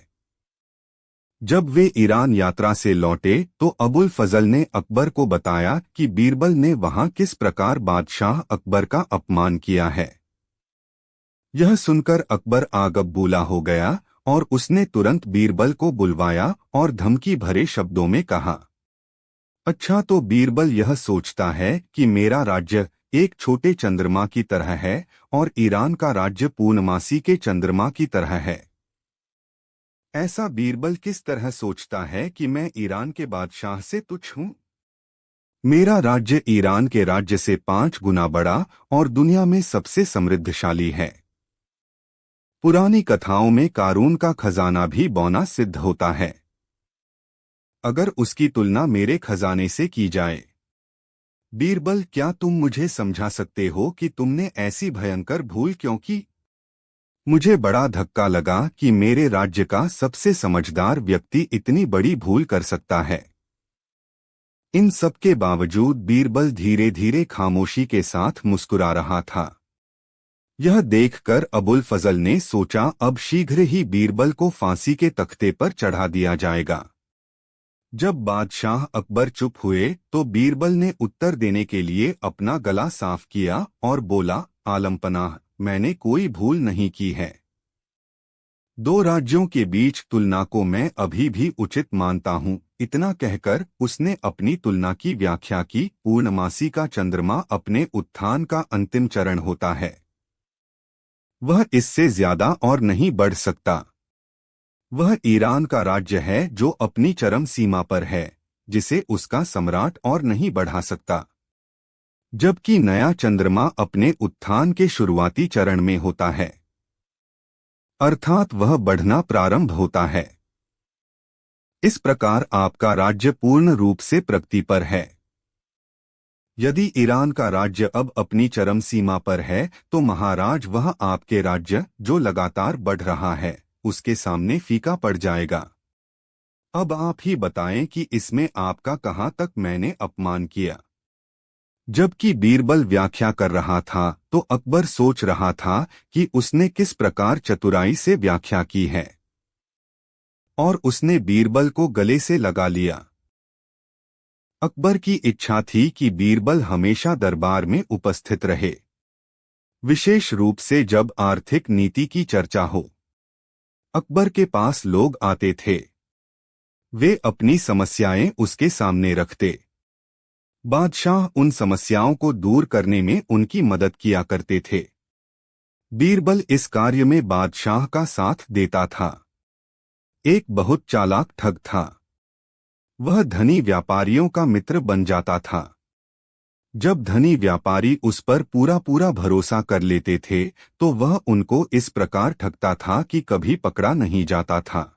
जब वे ईरान यात्रा से लौटे तो अबुल फजल ने अकबर को बताया कि बीरबल ने वहां किस प्रकार बादशाह अकबर का अपमान किया है। यह सुनकर अकबर आगबबूला हो गया और उसने तुरंत बीरबल को बुलवाया और धमकी भरे शब्दों में कहा, अच्छा, तो बीरबल यह सोचता है कि मेरा राज्य एक छोटे चंद्रमा की तरह है और ईरान का राज्य पूर्णमासी के चंद्रमा की तरह है। ऐसा बीरबल किस तरह सोचता है कि मैं ईरान के बादशाह से तुच्छ हूं? मेरा राज्य ईरान के राज्य से 5 गुना बड़ा और दुनिया में सबसे समृद्धशाली है। पुरानी कथाओं में कारून का खजाना भी बौना सिद्ध होता है। अगर उसकी तुलना मेरे खजाने से की जाए। बीरबल, क्या तुम मुझे समझा सकते हो कि तुमने ऐसी भयंकर भूल क्यों की? मुझे बड़ा धक्का लगा कि मेरे राज्य का सबसे समझदार व्यक्ति इतनी बड़ी भूल कर सकता है। इन सब के बावजूद बीरबल धीरे धीरे खामोशी के साथ मुस्कुरा रहा था। यह देखकर अबुल फजल ने सोचा, अब शीघ्र ही बीरबल को फांसी के तख्ते पर चढ़ा दिया जाएगा। जब बादशाह अकबर चुप हुए तो बीरबल ने उत्तर देने के लिए अपना गला साफ किया और बोला, आलमपनाह, मैंने कोई भूल नहीं की है। 2 राज्यों के बीच तुलना को मैं अभी भी उचित मानता हूँ। इतना कहकर उसने अपनी तुलना की व्याख्या की, पूर्णमासी का चंद्रमा अपने उत्थान का अंतिम चरण होता है। वह इससे ज्यादा और नहीं बढ़ सकता। वह ईरान का राज्य है जो अपनी चरम सीमा पर है, जिसे उसका सम्राट और नहीं बढ़ा सकता। जबकि नया चंद्रमा अपने उत्थान के शुरुआती चरण में होता है, अर्थात वह बढ़ना प्रारंभ होता है। इस प्रकार आपका राज्य पूर्ण रूप से प्रगति पर है। यदि ईरान का राज्य अब अपनी चरम सीमा पर है तो महाराज, वह आपके राज्य जो लगातार बढ़ रहा है उसके सामने फीका पड़ जाएगा। अब आप ही बताएं कि इसमें आपका कहाँ तक मैंने अपमान किया। जबकि बीरबल व्याख्या कर रहा था तो अकबर सोच रहा था कि उसने किस प्रकार चतुराई से व्याख्या की है, और उसने बीरबल को गले से लगा लिया। अकबर की इच्छा थी कि बीरबल हमेशा दरबार में उपस्थित रहे, विशेष रूप से जब आर्थिक नीति की चर्चा हो। अकबर के पास लोग आते थे, वे अपनी समस्याएं उसके सामने रखते। बादशाह उन समस्याओं को दूर करने में उनकी मदद किया करते थे। बीरबल इस कार्य में बादशाह का साथ देता था। एक बहुत चालाक ठग था। वह धनी व्यापारियों का मित्र बन जाता था। जब धनी व्यापारी उस पर पूरा पूरा भरोसा कर लेते थे तो वह उनको इस प्रकार ठगता था कि कभी पकड़ा नहीं जाता था।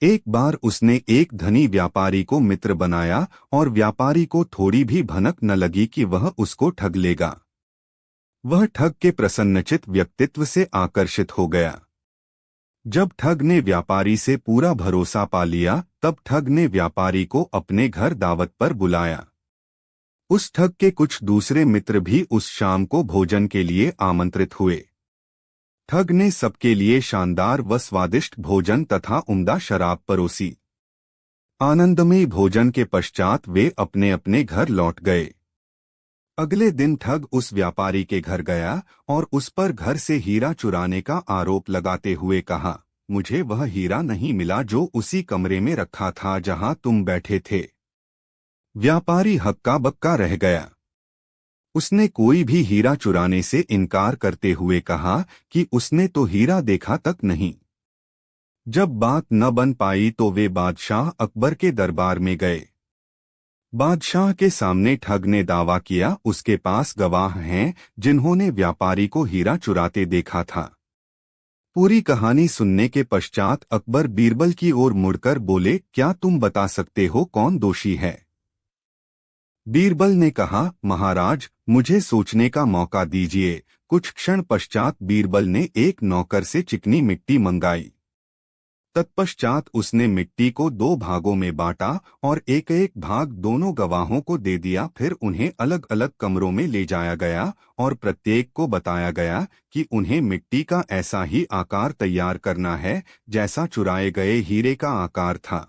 एक बार उसने एक धनी व्यापारी को मित्र बनाया और व्यापारी को थोड़ी भी भनक न लगी कि वह उसको ठग लेगा। वह ठग के प्रसन्नचित व्यक्तित्व से आकर्षित हो गया। जब ठग ने व्यापारी से पूरा भरोसा पा लिया तब ठग ने व्यापारी को अपने घर दावत पर बुलाया। उस ठग के कुछ दूसरे मित्र भी उस शाम को भोजन के लिए आमंत्रित हुए। ठग ने सबके लिए शानदार व स्वादिष्ट भोजन तथा उम्दा शराब परोसी। आनंदमयी भोजन के पश्चात वे अपने अपने घर लौट गए। अगले दिन ठग उस व्यापारी के घर गया और उस पर घर से हीरा चुराने का आरोप लगाते हुए कहा, मुझे वह हीरा नहीं मिला जो उसी कमरे में रखा था जहां तुम बैठे थे। व्यापारी हक्का बक्का रह गया। उसने कोई भी हीरा चुराने से इनकार करते हुए कहा कि उसने तो हीरा देखा तक नहीं। जब बात न बन पाई तो वे बादशाह अकबर के दरबार में गए। बादशाह के सामने ठग ने दावा किया उसके पास गवाह हैं जिन्होंने व्यापारी को हीरा चुराते देखा था। पूरी कहानी सुनने के पश्चात अकबर बीरबल की ओर मुड़कर बोले, क्या तुम बता सकते हो कौन दोषी है? बीरबल ने कहा, महाराज मुझे सोचने का मौका दीजिए। कुछ क्षण पश्चात बीरबल ने एक नौकर से चिकनी मिट्टी मंगाई। तत्पश्चात उसने मिट्टी को 2 भागों में बांटा और एक एक भाग दोनों गवाहों को दे दिया। फिर उन्हें अलग अलग कमरों में ले जाया गया और प्रत्येक को बताया गया कि उन्हें मिट्टी का ऐसा ही आकार तैयार करना है जैसा चुराए गए हीरे का आकार था।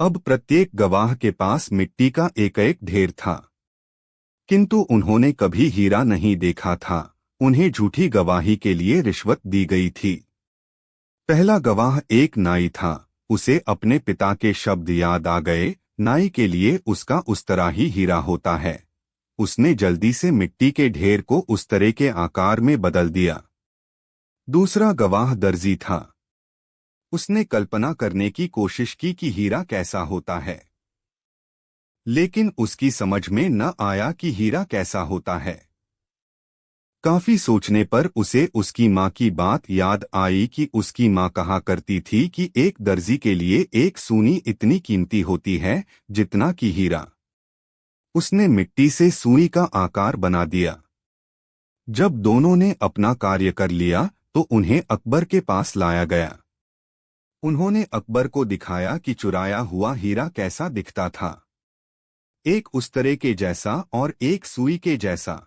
अब प्रत्येक गवाह के पास मिट्टी का एक एक ढेर था, किंतु उन्होंने कभी हीरा नहीं देखा था। उन्हें झूठी गवाही के लिए रिश्वत दी गई थी। पहला गवाह एक नाई था। उसे अपने पिता के शब्द याद आ गए, नाई के लिए उसका उस तरह ही हीरा होता है। उसने जल्दी से मिट्टी के ढेर को उस तरह के आकार में बदल दिया। दूसरा गवाह दर्जी था। उसने कल्पना करने की कोशिश की कि हीरा कैसा होता है, लेकिन उसकी समझ में न आया कि हीरा कैसा होता है। काफी सोचने पर उसे उसकी माँ की बात याद आई कि उसकी माँ कहा करती थी कि एक दर्जी के लिए एक सूनी इतनी कीमती होती है जितना कि हीरा। उसने मिट्टी से सूई का आकार बना दिया। जब दोनों ने अपना कार्य कर लिया तो उन्हें अकबर के पास लाया गया। उन्होंने अकबर को दिखाया कि चुराया हुआ हीरा कैसा दिखता था, एक उस तरह के जैसा और एक सुई के जैसा।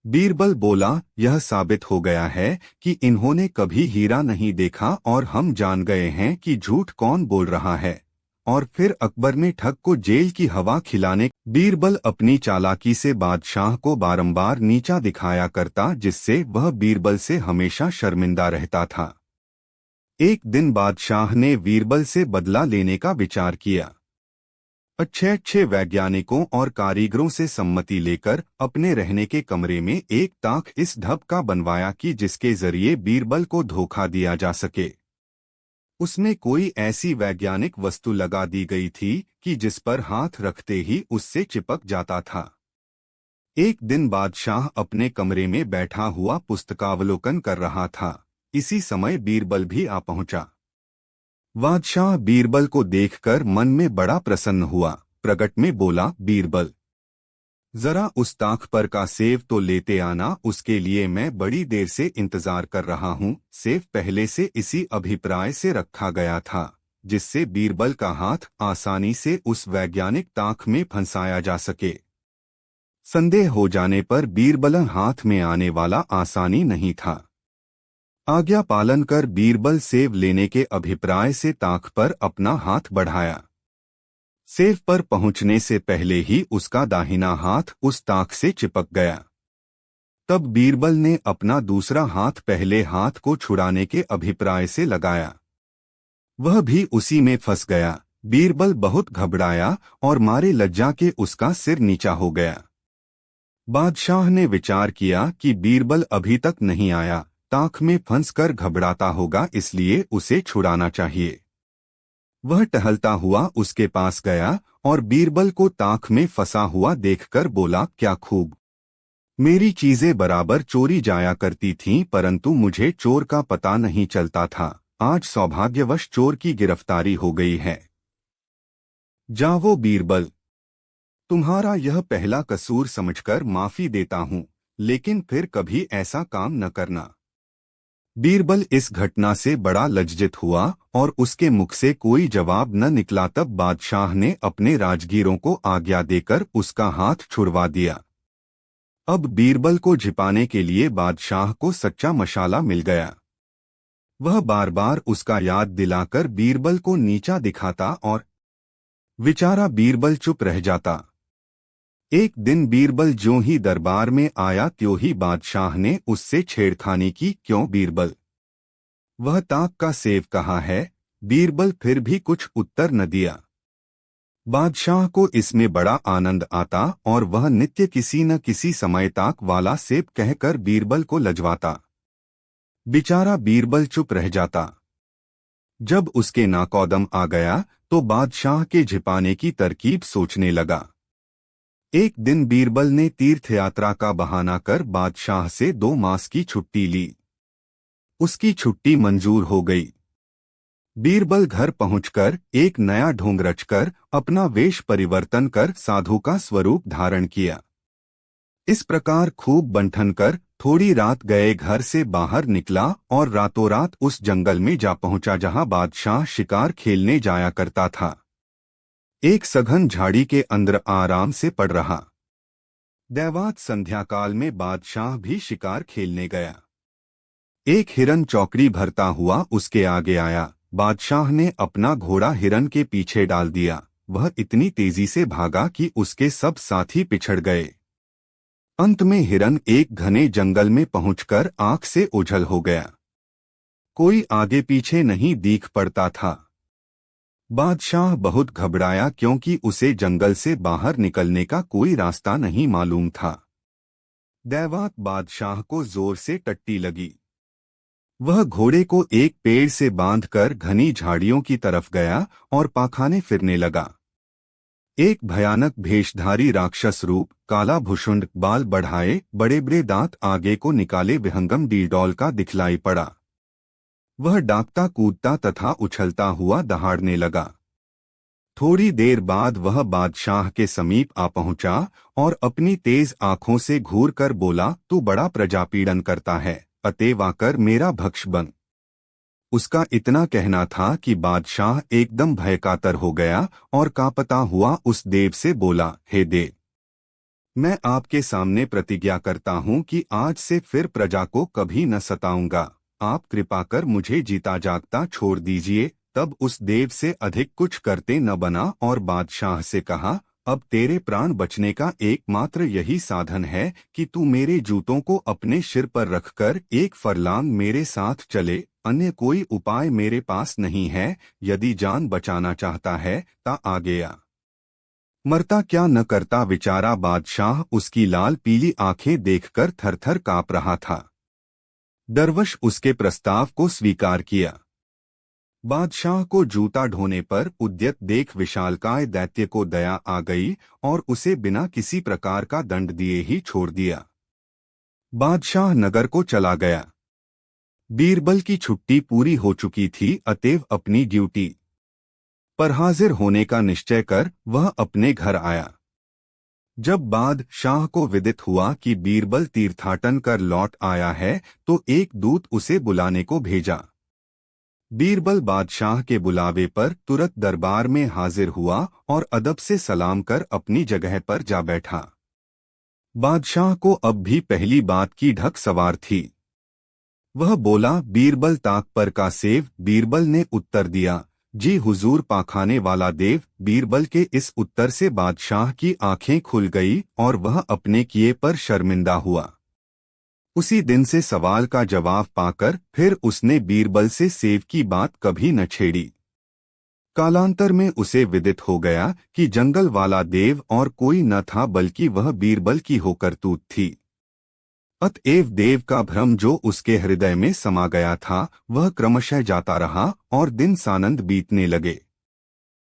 बीरबल बोला, यह साबित हो गया है कि इन्होंने कभी हीरा नहीं देखा और हम जान गए हैं कि झूठ कौन बोल रहा है। और फिर अकबर ने ठग को जेल की हवा खिलाने। बीरबल अपनी चालाकी से बादशाह को बारंबार नीचा दिखाया करता, जिससे वह बीरबल से हमेशा शर्मिंदा रहता था। एक दिन बादशाह ने बीरबल से बदला लेने का विचार किया। अच्छे अच्छे वैज्ञानिकों और कारीगरों से सम्मति लेकर अपने रहने के कमरे में एक ताक इस ढब का बनवाया कि जिसके जरिए बीरबल को धोखा दिया जा सके। उसमें कोई ऐसी वैज्ञानिक वस्तु लगा दी गई थी कि जिस पर हाथ रखते ही उससे चिपक जाता था। एक दिन बादशाह अपने कमरे में बैठा हुआ पुस्तकावलोकन कर रहा था। इसी समय बीरबल भी आ पहुंचा। बादशाह बीरबल को देखकर मन में बड़ा प्रसन्न हुआ। प्रगट में बोला, बीरबल, जरा उस ताक पर का सेव तो लेते आना, उसके लिए मैं बड़ी देर से इंतजार कर रहा हूँ। सेव पहले से इसी अभिप्राय से रखा गया था, जिससे बीरबल का हाथ आसानी से उस वैज्ञानिक ताक में फंसाया जा सके। संदेह हो जाने पर बीरबल हाथ में आने वाला आसानी नहीं था। आज्ञा पालन कर बीरबल सेव लेने के अभिप्राय से ताक पर अपना हाथ बढ़ाया। सेव पर पहुंचने से पहले ही उसका दाहिना हाथ उस ताक से चिपक गया। तब बीरबल ने अपना दूसरा हाथ पहले हाथ को छुड़ाने के अभिप्राय से लगाया। वह भी उसी में फंस गया। बीरबल बहुत घबराया और मारे लज्जा के उसका सिर नीचा हो गया। बादशाह ने विचार किया कि बीरबल अभी तक नहीं आया, ताक में फंसकर घबराता होगा, इसलिए उसे छुड़ाना चाहिए। वह टहलता हुआ उसके पास गया और बीरबल को ताक में फंसा हुआ देखकर बोला, क्या खूब! मेरी चीजें बराबर चोरी जाया करती थीं, परंतु मुझे चोर का पता नहीं चलता था। आज सौभाग्यवश चोर की गिरफ्तारी हो गई है। जाओ बीरबल, तुम्हारा यह पहला कसूर समझकर माफी देता हूँ, लेकिन फिर कभी ऐसा काम न करना। बीरबल इस घटना से बड़ा लज्जित हुआ और उसके मुख से कोई जवाब न निकला। तब बादशाह ने अपने राजगीरों को आज्ञा देकर उसका हाथ छुड़वा दिया। अब बीरबल को छिपाने के लिए बादशाह को सच्चा मशाला मिल गया। वह बार बार उसका याद दिलाकर बीरबल को नीचा दिखाता और बेचारा बीरबल चुप रह जाता। एक दिन बीरबल ज्यों ही दरबार में आया त्यों ही बादशाह ने उससे छेड़खानी की। क्यों बीरबल, वह ताक का सेव कहाँ है? बीरबल फिर भी कुछ उत्तर न दिया। बादशाह को इसमें बड़ा आनंद आता और वह नित्य किसी न किसी समय ताक वाला सेब कहकर बीरबल को लजवाता। बेचारा बीरबल चुप रह जाता। जब उसके नाकौदम आ गया तो बादशाह के छिपाने की तरकीब सोचने लगा। एक दिन बीरबल ने तीर्थयात्रा का बहाना कर बादशाह से 2 मास की छुट्टी ली। उसकी छुट्टी मंजूर हो गई। बीरबल घर पहुंचकर एक नया ढोंग रचकर अपना वेश परिवर्तन कर साधु का स्वरूप धारण किया। इस प्रकार खूब बंठन कर थोड़ी रात गए घर से बाहर निकला और रातों रात उस जंगल में जा पहुंचा जहां बादशाह शिकार खेलने जाया करता था। एक सघन झाड़ी के अंदर आराम से पड़ रहा। दैवात संध्याकाल में बादशाह भी शिकार खेलने गया। एक हिरन चौकड़ी भरता हुआ उसके आगे आया। बादशाह ने अपना घोड़ा हिरन के पीछे डाल दिया। वह इतनी तेजी से भागा कि उसके सब साथी पिछड़ गए। अंत में हिरन एक घने जंगल में पहुंचकर आंख से ओझल हो गया। कोई आगे पीछे नहीं दिख पड़ता था। बादशाह बहुत घबराया क्योंकि उसे जंगल से बाहर निकलने का कोई रास्ता नहीं मालूम था। दैवात बादशाह को जोर से टट्टी लगी। वह घोड़े को एक पेड़ से बांधकर घनी झाड़ियों की तरफ गया और पाखाने फिरने लगा। एक भयानक भेषधारी राक्षस रूप, काला भुषुंड, बाल बढ़ाए, बड़े बड़े दांत आगे को निकाले विहंगम डीडौल का दिखलाई पड़ा। वह डांकता कूदता तथा उछलता हुआ दहाड़ने लगा। थोड़ी देर बाद वह बादशाह के समीप आ पहुंचा और अपनी तेज आंखों से घूर कर बोला, तू बड़ा प्रजापीड़न करता है, अतएव आकर मेरा भक्ष बन। उसका इतना कहना था कि बादशाह एकदम भयकातर हो गया और कांपता हुआ उस देव से बोला, हे देव, मैं आपके सामने प्रतिज्ञा करता हूं कि आज से फिर प्रजा को कभी न सताऊंगा। आप कृपा कर मुझे जीता जागता छोड़ दीजिए। तब उस देव से अधिक कुछ करते न बना और बादशाह से कहा, अब तेरे प्राण बचने का एकमात्र यही साधन है कि तू मेरे जूतों को अपने सिर पर रखकर 1 फरलांग मेरे साथ चले, अन्य कोई उपाय मेरे पास नहीं है। यदि जान बचाना चाहता है ता आगे आ। मरता क्या न करता। बेचारा बादशाह उसकी लाल पीली आंखें देखकर थरथर कांप रहा था। दरवश उसके प्रस्ताव को स्वीकार किया। बादशाह को जूता ढोने पर उद्यत देख विशालकाय दैत्य को दया आ गई और उसे बिना किसी प्रकार का दंड दिए ही छोड़ दिया। बादशाह नगर को चला गया। बीरबल की छुट्टी पूरी हो चुकी थी, अतएव अपनी ड्यूटी पर हाजिर होने का निश्चय कर वह अपने घर आया। जब बादशाह को विदित हुआ कि बीरबल तीर्थाटन कर लौट आया है तो एक दूत उसे बुलाने को भेजा। बीरबल बादशाह के बुलावे पर तुरंत दरबार में हाजिर हुआ और अदब से सलाम कर अपनी जगह पर जा बैठा। बादशाह को अब भी पहली बात की ढक सवार थी। वह बोला, बीरबल ताक पर का सेव। बीरबल ने उत्तर दिया, जी हुजूर पाखाने वाला देव। बीरबल के इस उत्तर से बादशाह की आंखें खुल गई और वह अपने किए पर शर्मिंदा हुआ। उसी दिन से सवाल का जवाब पाकर फिर उसने बीरबल से सेव की बात कभी न छेड़ी। कालांतर में उसे विदित हो गया कि जंगल वाला देव और कोई न था बल्कि वह बीरबल की होकरतूत थी। अतएव देव का भ्रम जो उसके हृदय में समा गया था वह क्रमशः जाता रहा और दिन सानंद बीतने लगे।